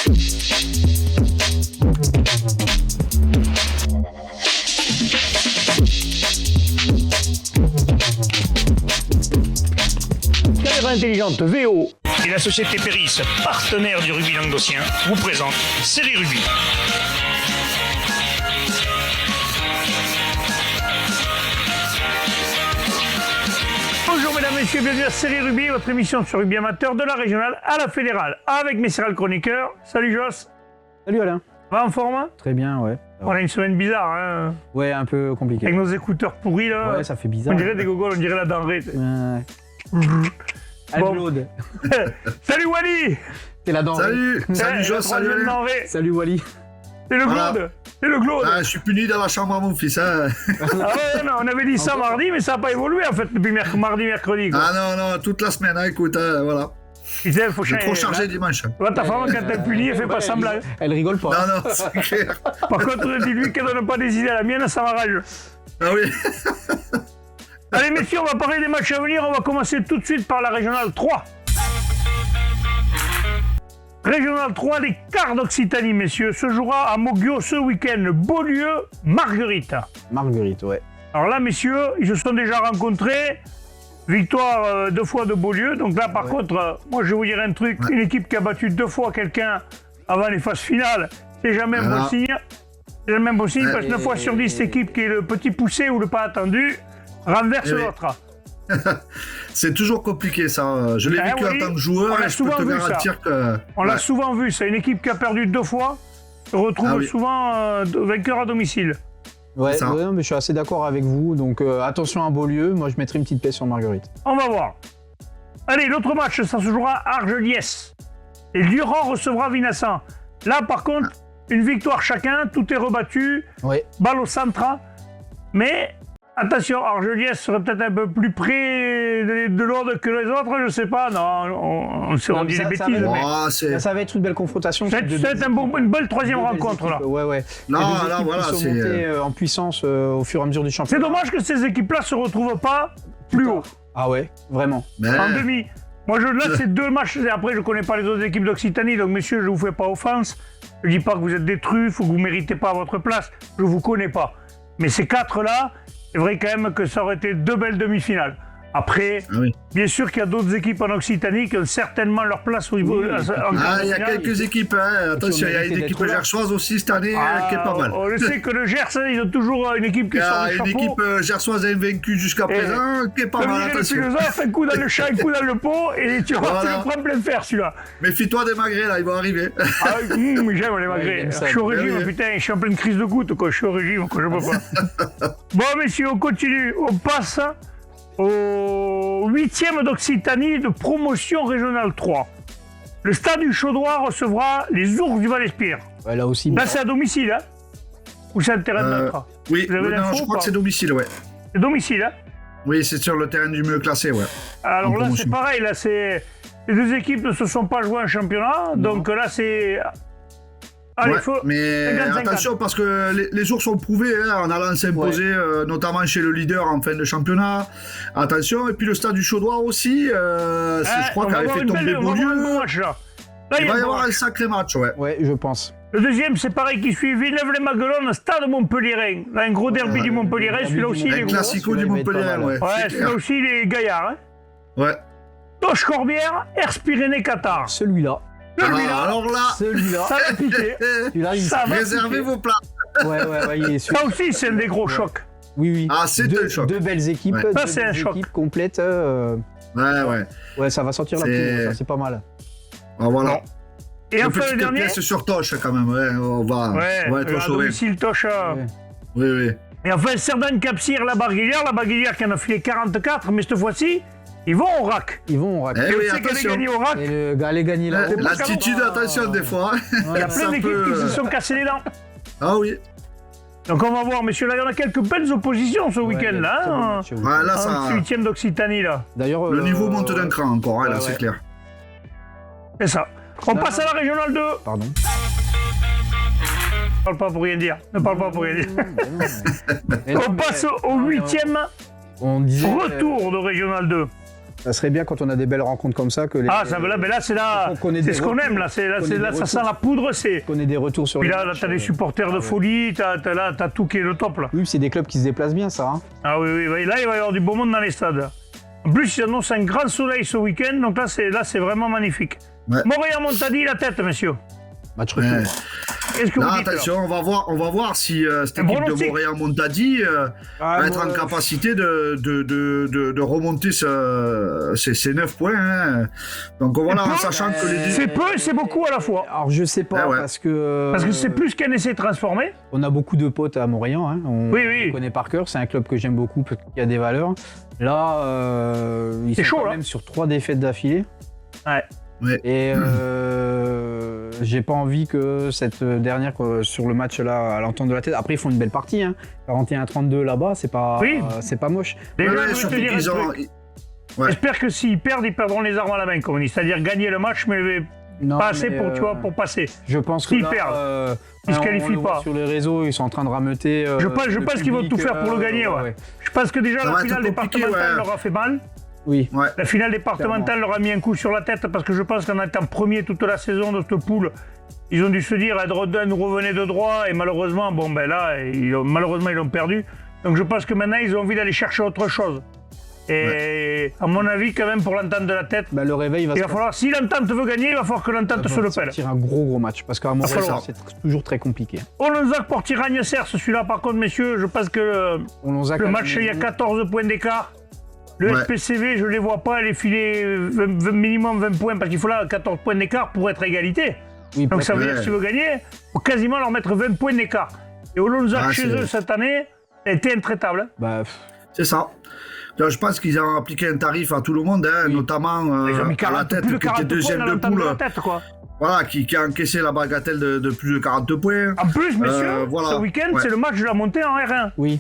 Caméra intelligente VO. Et la société Péris, partenaire du rugby languedocien, vous présente Série Rugby. Bonjour mesdames, messieurs, bienvenue à Série Rugby, votre émission sur rugby amateur de la régionale à la fédérale, avec mes céréales chroniqueurs. Salut Joss. Salut Alain. Va en forme? Très bien, ouais. On a une semaine bizarre, hein. Ouais, un peu compliqué. Avec nos écouteurs pourris là. Ouais, ça fait bizarre. On dirait des gogoles, on dirait la denrée. Bon. Salut Wally. C'est la denrée. Salut Joss, salut Alain. Salut Wally. C'est le Voilà. Glaude. C'est le Glaude. Ah, je suis puni dans la chambre à mon fils. Hein. Ah ouais, non, on avait dit ça mardi, mais ça n'a pas évolué en fait depuis mardi, mercredi. Quoi. Ah non, toute la semaine, hein, écoute, voilà. Putain, faut Je suis trop changer. chargé dimanche. Là, ta femme, quand elle punit, elle fait pas semblant. Elle rigole pas. Non, c'est clair. Par contre, dis-lui qu'elle donne pas des idées à la mienne, ça m'arrange. Ah oui. Allez, messieurs, on va parler des matchs à venir. On va commencer tout de suite par la Régionale 3. Régionale 3, les quarts d'Occitanie, messieurs, se jouera à Moggio ce week-end. Beaulieu-Marguerite. Marguerite, ouais. Alors là, messieurs, ils se sont déjà rencontrés. Victoire 2 fois de Beaulieu. Donc là, par contre, moi, je vais vous dire un truc. Une équipe qui a battu 2 fois quelqu'un avant les phases finales, c'est jamais un bon signe. C'est jamais un bon signe parce que 9 fois sur 10, cette équipe qui est le petit poussé ou le pas attendu renverse l'autre. C'est toujours compliqué ça. Je l'ai vécu en tant que joueur et je peux te garantir que... On l'a souvent vu, c'est une équipe qui a perdu 2 fois, se retrouve souvent vainqueur à domicile. Ouais, non, mais je suis assez d'accord avec vous. Donc attention à Beaulieu, moi je mettrai une petite pièce sur Marguerite. On va voir. Allez, l'autre match, ça se jouera à Argelès. Et Durand recevra Vinassan. Là, par contre, une victoire chacun, tout est rebattu. Ouais. Balle au centre. Mais attention, Argelès serait peut-être un peu plus près de l'ordre que les autres, je sais pas. Non, on dit des bêtises. Ça va être une belle confrontation. Ça va être une belle troisième rencontre là. Ouais. Non, là, voilà, c'est monter en puissance au fur et à mesure du championnat. C'est dommage que ces équipes-là se retrouvent pas plus haut. Ah ouais, vraiment. En demi. Moi, là, c'est 2 matchs. Après, je connais pas les autres équipes d'Occitanie, donc messieurs, je vous fais pas offense. Je dis pas que vous êtes des truffes ou que vous méritez pas votre place. Je vous connais pas. Mais ces 4-là, c'est vrai quand même que ça aurait été 2 belles demi-finales. Après, bien sûr qu'il y a d'autres équipes en Occitanie qui ont certainement leur place au niveau. Il y a quelques équipes, hein. Attention, il y a une équipe gersoise aussi cette année qui est pas mal. On sait que le Gers, ils ont toujours une équipe qui sort du chapeau. Une équipe gersoise invaincue jusqu'à présent qui est pas mal. Attention. Le philosophe, un coup dans le chat, un coup dans le pot, et tu vois, tu le prends plein de fer celui-là. Méfie-toi des magrets, là, ils vont arriver. J'aime les magrets. Je suis au régime, putain, je suis en pleine crise de goutte, quoi. Je suis au régime, quoi, je peux pas. Bon, messieurs, on continue. On passe au 8e d'Occitanie de promotion régionale 3. Le Stade du Chaudoir recevra les Ours du Val-Espire. Ouais, là aussi. Là, c'est à domicile, hein? Ou c'est un terrain neutre? Oui, je crois que c'est domicile, ouais. C'est domicile, hein? Oui, c'est sur le terrain du mieux classé, ouais. Alors là, c'est pareil, là, c'est... Les 2 équipes ne se sont pas jouées en championnat, donc là, c'est... Allez, mais 50-50. Attention parce que les ours ont prouvé en allant s'imposer, notamment chez le leader en fin de championnat. Attention, et puis le Stade du Chaudoir aussi, je crois qu'avait fait tomber Beaulieu. Il va y avoir un sacré match, Ouais, je pense. Le deuxième, c'est pareil qui suit Villeneuve-les-Maguelones, Stade Montpellierin. Là, un gros derby du Montpellierin, celui-là aussi, il est gros. Un classico du Montpellierin, ouais. Ouais, celui-là aussi, il est gaillard, hein. Ouais. Toche-Corbière, Ers-Pyrénées-Qatar. Celui-là. Alors là, ça va piquer. Réservez vos plats. Ouais, il est sûr. Ça aussi, c'est un des gros chocs. Oui. Ah, c'est un choc. 2 belles équipes. Ouais. Ça, c'est un choc. Équipes complètes. Ouais, ça va sortir la prime, ça, c'est pas mal. Ah, voilà. Et enfin, le dernier. Pièce sur Toche, quand même. On va être chaud. Domicile Toche. Oui. Et enfin, Cerdagne-Capcir, la Barguilière qui en a filé 44, mais cette fois-ci, ils vont au RAC. Et oui, on sait qu'elle est gagnée au RAC. Et le gars allait gagner là. L'attitude, attention, des fois. Il y a plein d'équipes qui se sont cassées les dents. Ah oui. Donc on va voir, messieurs, là, il y en a quelques belles oppositions ce week-end, là. Là, ça... 8e d'Occitanie, là. D'ailleurs, le niveau monte d'un cran encore, là, c'est clair. C'est ça. On passe à la régionale 2. Pardon. Ne parle pas pour rien dire. On passe au 8e retour de régionale 2. Ça serait bien quand on a des belles rencontres comme ça que les. Ah, ça, là, mais là, c'est ce qu'on aime, là. Ça sent la poudre, c'est. Qu'on ait des retours sur Puis les là, matchs, t'as des supporters de folie, t'as tout qui est le top, là. Oui, c'est des clubs qui se déplacent bien, ça. Hein. Ah oui, là, il va y avoir du beau monde dans les stades. En plus, ils annoncent un grand soleil ce week-end, donc là, c'est vraiment magnifique. Ouais. Montréal-Montadi, la tête, messieurs. Match retour. Ouais. Qu'est-ce que Là, vous dites, attention, on va voir si cette équipe de Montréal-Montadi va être en capacité de remonter ces 9 points. Hein. Donc voilà, en sachant que les... C'est peu et c'est beaucoup à la fois. Alors je sais pas, parce que c'est plus qu'un essai transformé. On a beaucoup de potes à Montréal, hein. On connaît par cœur, c'est un club que j'aime beaucoup, qui a des valeurs. Là, ils sont chaud, quand même sur 3 défaites d'affilée. Ouais. Ouais. Et j'ai pas envie que cette dernière sur le match là à l'entente de la tête. Après ils font une belle partie, hein. 41-32 là-bas, c'est pas moche. Déjà, Ouais, je vais te surtout dire qu'ils un ont... truc. Ouais. J'espère que s'ils perdent, ils perdront les armes à la main, comme on dit. C'est-à-dire gagner le match, mais Non, pas assez mais, pour, tu vois, pour passer. Je pense que S'ils là, perdent, ils se on qualifient le voit pas. sur les réseaux, ils sont en train de rameuter. Je pense qu'ils vont tout faire pour le gagner. Ouais. Je pense que déjà Ça la va finale être compliqué, départementale ouais. leur a fait mal. Oui. Ouais. La finale départementale leur a mis un coup sur la tête parce que je pense qu'en étant premier toute la saison de cette poule, ils ont dû se dire Edrodden nous revenait de droit et malheureusement, bon ben là, ils l'ont perdu. Donc je pense que maintenant ils ont envie d'aller chercher autre chose. Et à mon avis, quand même, pour l'entente de la tête, Bah, le réveil il va falloir, si l'entente veut gagner, il va falloir que l'entente se le pèle. C'est un gros match parce qu'à Montréal, c'est toujours très compliqué. Olonzac Portiragne-Serre, celui-là par contre, messieurs, je pense que le match, il y a 14 points d'écart. Le SPCV, je ne les vois pas aller filer minimum 20 points parce qu'il faut là 14 points d'écart pour être égalité. Oui, donc ça veut dire que si tu veux gagner, il faut quasiment leur mettre 20 points d'écart. Et Olonzac chez eux cette année, a été intraitable. Hein. Bah, c'est ça. Donc, je pense qu'ils ont appliqué un tarif à tout le monde, hein, notamment ils ont mis 40, à la tête, plus de qui était 40 deuxième points de dans poule. la tête, quoi. Voilà, qui a encaissé la bagatelle de plus de 40 points. En plus, messieurs, voilà. ce week-end, c'est le match de la montée en R1. Oui.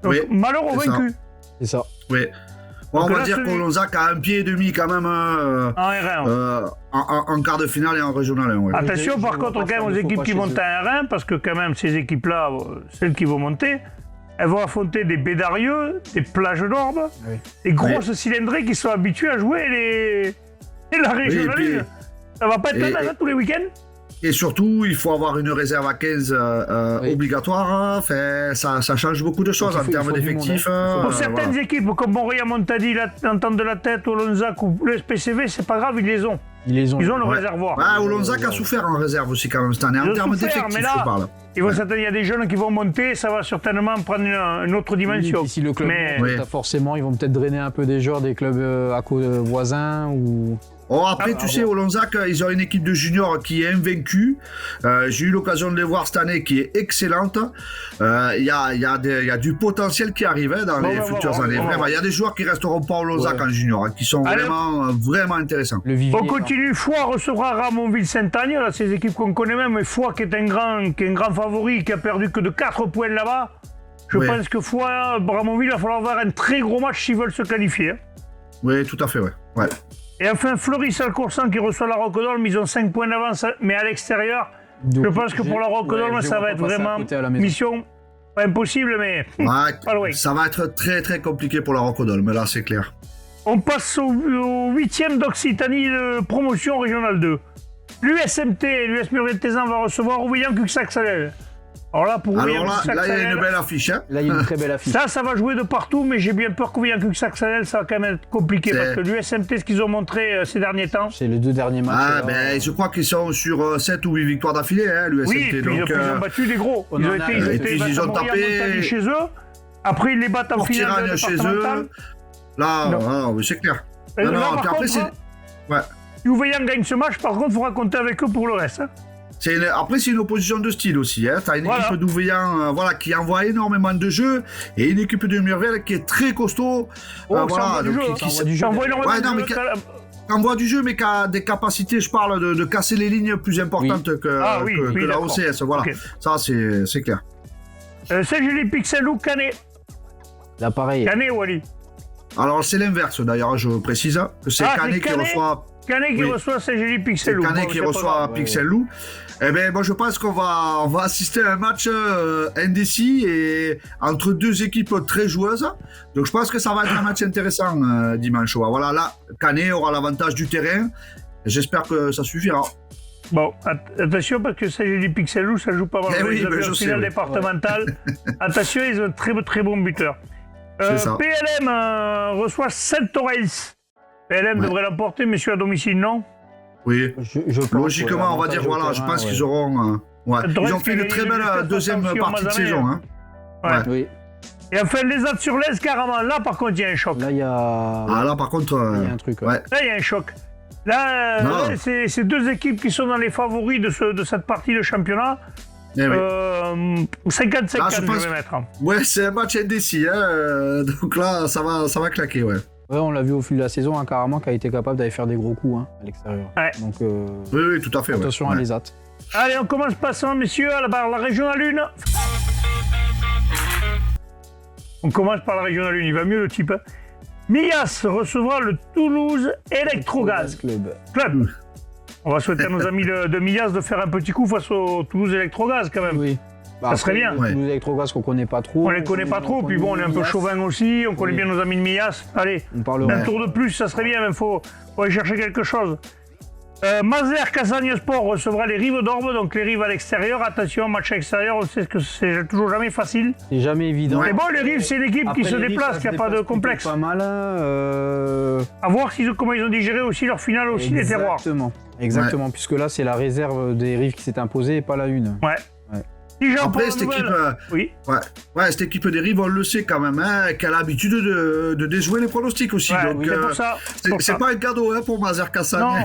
Donc, malheur aux vaincus. C'est ça. Oui. Bon, on va dire qu'Olonzac a un pied et demi quand même en R1. En quart de finale et en régional 1. Ouais. Attention par contre quand même aux équipes qui montent en R1, parce que quand même ces équipes-là, celles qui vont monter, elles vont affronter des Bédarieux, des Plages d'Orbe, des grosses cylindrées qui sont habituées à jouer la régionale 1. Ça va pas être la même tous les week-ends. Et surtout, il faut avoir une réserve à 15 obligatoire. Enfin, ça change beaucoup de choses en termes d'effectifs. Pour certaines équipes, comme Montréal-Montadi, l'entente de la tête, Olonzac ou le SPCV, c'est pas grave, ils les ont. Ils ont le réservoir. Olonzac a souffert en réserve aussi quand même cette année, en termes d'effectifs, je parle. Il y a des jeunes qui vont monter, ça va certainement prendre une autre dimension. Oui, si le club monte, forcément, ils vont peut-être drainer un peu des joueurs des clubs à côté voisins ou... Oh, après, tu sais, Olonzac, ils ont une équipe de juniors qui est invaincue. J'ai eu l'occasion de les voir cette année, qui est excellente. Il y a du potentiel qui arrive dans les futures années. Vraiment, il y a des joueurs qui resteront pas à Olonzac en junior, qui sont vraiment intéressants. On continue. Foix recevra Ramonville-Saint-Agne, ces équipes qu'on connaît même. Mais Foix, qui est un grand favori, qui a perdu que de 4 points là-bas. Je pense que Foix, Ramonville, il va falloir avoir un très gros match s'ils veulent se qualifier. Oui, tout à fait, ouais. Et enfin, Fleury-Salcoursan qui reçoit la Roquedolme, ils ont 5 points d'avance, mais à l'extérieur. Je pense que pour la Roquedolme, ça va être vraiment mission pas impossible, mais pas loin. Ça va être très très compliqué pour la Roquedolme, là c'est clair. On passe au 8e d'Occitanie de promotion régionale 2. L'USMT, l'US Muriel-Tézan va recevoir Rouvillan-Cuxac-Salel. Alors là, pour là, il y a une belle affiche. Hein. Là, il y a une très belle affiche. Ça va jouer de partout, mais j'ai bien peur qu'Ouvillan-Cuxac-Salel, ça va quand même être compliqué. Parce que l'USMT, ce qu'ils ont montré ces derniers temps... C'est les 2 derniers matchs. Je crois qu'ils sont sur 7 ou 8 victoires d'affilée, l'USMT. Oui, et puis ils ont battu des gros. Ils ont tapé chez eux. Après, ils les battent en finale chez eux. Là, c'est clair. Après, si Ouvillan gagne ce match, par contre, il faudra compter avec eux pour le reste. Après, c'est une opposition de style aussi. T'as une équipe d'Ouvillan qui envoie énormément de jeux et une équipe de Murvel qui est très costaud. Ça envoie énormément de jeux. Envoie du jeu, mais qui a des capacités, je parle, de casser les lignes plus importantes que la OCS. Voilà. Ça, c'est clair. Saint-Julie, Pixelou, Canet. Là, pareil. Canet, Wally. Alors, c'est l'inverse, d'ailleurs, je précise. Que c'est Canet qui reçoit Canet qui reçoit Saint-Gély-Pixel-Loup. Canet qui reçoit Pixel-Loup. Eh bien, moi, je pense qu'on va assister à un match indécis et entre deux équipes très joueuses. Donc, je pense que ça va être un match intéressant dimanche. Voilà, là, Canet aura l'avantage du terrain. J'espère que ça suffira. Bon, attention parce que Saint-Gély-Pixel-Loup, ça joue pas mal. Ils ont fait finale départementale. Attention, ils ont un très, très bon buteur. PLM reçoit Saint-Orens. PLM devrait l'emporter, messieurs, à domicile, non? Oui. Je pense, logiquement, on va dire, voilà, je pense qu'ils auront... Ils ont fait une très belle deuxième partie de saison. Hein. Oui. Et enfin, les As sur l'Est, carrément, là, par contre, il y a un choc. Là, il y a... Ah, là, par contre... il y a un truc. Là, il y a un choc. Là, c'est deux équipes qui sont dans les favoris de cette partie de championnat. 50-50, je vais mettre. Ouais, c'est un match indécis. Hein. Donc là, ça va claquer, ouais. Ouais, on l'a vu au fil de la saison, carrément, qui a été capable d'aller faire des gros coups à l'extérieur. Ouais. Donc, oui, tout à fait. Attention à les As. Allez, on commence passant, messieurs, à la régionale 1. On commence par la régionale 1, il va mieux le type. Millas recevra le Toulouse Electrogaz Club. On va souhaiter à nos amis de Millas de faire un petit coup face au Toulouse Electrogaz quand même. Oui. Ça serait bien. Toulouse Electrogaz qu'on connaît pas trop. On les connaît pas trop, puis bon, on est un peu chauvin aussi, on connaît bien nos amis de Millas. Allez, un tour de plus, ça serait bien, mais faut aller chercher quelque chose. Mazères Cassagne Sport recevra les Rives d'Orbe, donc les Rives à l'extérieur. Attention, match à l'extérieur, on sait que c'est toujours jamais facile. C'est jamais évident. Mais bon, les Rives, c'est l'équipe qui se déplace, qui n'a pas de complexe. Pas mal. À voir comment ils ont digéré aussi leur finale, aussi les terroirs. Exactement, puisque là, c'est la réserve des Rives qui s'est imposée et pas la une. Ouais. Après, cette équipe des Rives, on le sait quand même, hein, qu'elle a l'habitude de déjouer les pronostics aussi. Donc, pour ça. C'est pas un cadeau pour Mazères Cassagne. Non,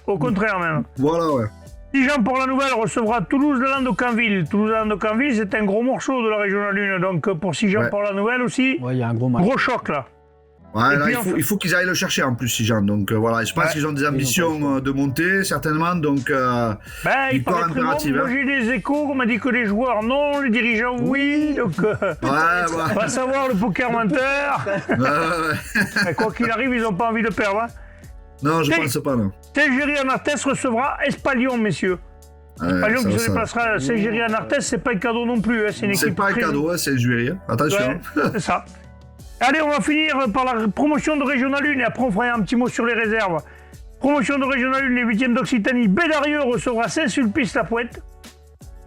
au contraire même. Voilà, ouais. Dijon pour la Nouvelle recevra Toulouse-Lens-Canville. Toulouse-Lens-Canville, c'est un gros morceau de la régionale 1. Donc pour Dijon pour la Nouvelle aussi, il y a un gros match. Gros choc là. Ouais, là, il faut qu'ils aillent le chercher en plus, Dijon. Donc voilà, je pense qu'ils ont des ambitions de monter, certainement. Donc, victoire impérative. Moi, j'ai des échos, on m'a dit que les joueurs non, les dirigeants oui. Donc, on va savoir le poker menteur. Quoi qu'il arrive, ils n'ont pas envie de perdre. Hein. Non, je pense pas, non. Saint-Géry-en-Arthès recevra Espalion, messieurs. Espalion qui se déplacera à Saint-Géry-en-Arthès, c'est pas un cadeau non plus. Hein. C'est une équipe. C'est pas un cadeau, c'est un jury. Attention. C'est ça. Allez, on va finir par la promotion de Régional 1 et après on fera un petit mot sur les réserves. Promotion de Régional 1, les 8e d'Occitanie. Bédarieux recevra Saint-Sulpice-la-Pointe.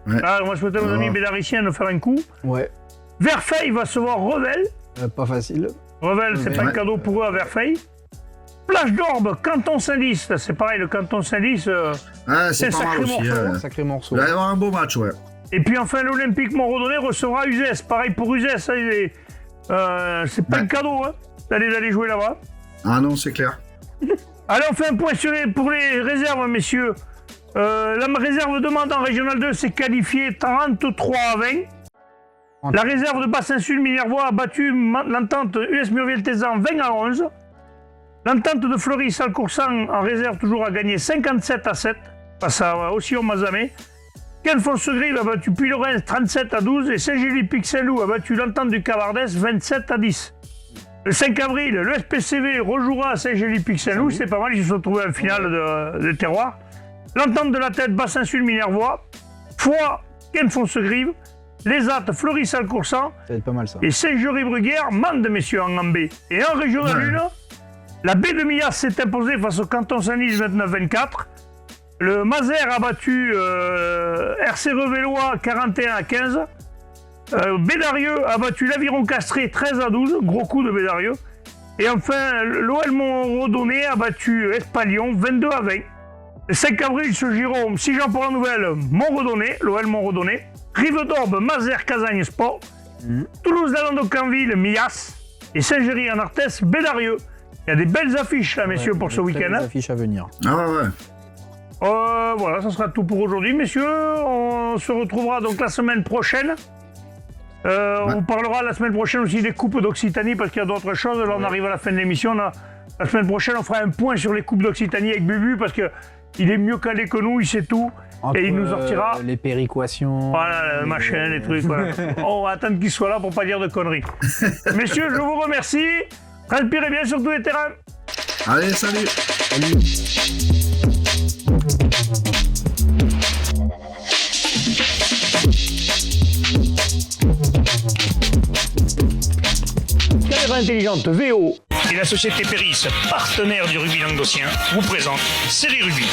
Là, on va souhaiter à nos amis bédariciens de faire un coup. Ouais. Verfeil va se voir Revel. Pas facile. Revel, c'est pas un cadeau pour eux à Verfeil. Plage d'Orbe, Canton Saint-Lys. C'est pareil, le Canton Saint-Lys, c'est un sacré morceau. Sacré morceau. Il va y avoir un beau match, ouais. Et puis enfin, l'Olympique Montredonné recevra Uzès. Pareil pour Uzès, c'est pas un cadeau, hein, d'aller jouer là-bas. Ah non, c'est clair. Allez, on fait un point pour les réserves, messieurs. La réserve demande en Régional 2 s'est qualifiée 33 à 20. La réserve de Bassin-Sud-Minervois a battu l'entente US Murviel-Tézan 20 à 11. L'entente de Fleury-Salcoursan en réserve toujours a gagné 57 à 7 face à Ossillon-Mazamet. Ken Fossegrive a battu Puy-Lorraine 37 à 12 et Saint-Gély-Pixel-Loup a battu l'entente du Cavardès 27 à 10. Le 5 avril, le SPCV rejouera à Saint-Gély-Pixel-Loup, c'est pas mal, ils se sont trouvés en finale de terroir. L'entente de la tête Bassin-Sud-Minervois, Foix, Ken Fossegrive, les Attes, Fleury-Salcoursan et Saint-Jury-Bruguière, Mende, messieurs, en B. Et en Régional 1, la baie de Millas s'est imposée face au Canton Saint-Lys 29-24. Le Mazères a battu RC Revellois 41 à 15. Bédarieux a battu l'Aviron Castré 13 à 12. Gros coup de Bédarieux. Et enfin, l'OL Montredonné a battu Espalion 22 à 20. Le 5 avril, ce Jérôme, Sijan pour la Nouvelle, Montredonné, l'OL Montredonné. Rive d'Orbe, Mazères Cassagne Sport. Toulouse-Lens-Canville, Millas. Et Saint-Géry-en-Arthès, Bédarieux. Il y a des belles affiches là, messieurs, pour ce week-end. Des affiches à venir. Ah ouais. Voilà, ça sera tout pour aujourd'hui, messieurs. On se retrouvera donc la semaine prochaine. On parlera la semaine prochaine aussi des coupes d'Occitanie parce qu'il y a d'autres choses. Là, on arrive à la fin de l'émission. La semaine prochaine, on fera un point sur les coupes d'Occitanie avec Bubu parce qu'il est mieux calé que nous, il sait tout. Entre et il nous sortira. Les péréquations. Voilà, le machin, les trucs. Voilà. On va attendre qu'il soit là pour pas dire de conneries. Messieurs, je vous remercie. Transpirez bien sur tous les terrains. Allez, salut. Caméra intelligente VO. Et la société Péris, partenaire du rugby languedocien, vous présente Série Rugby.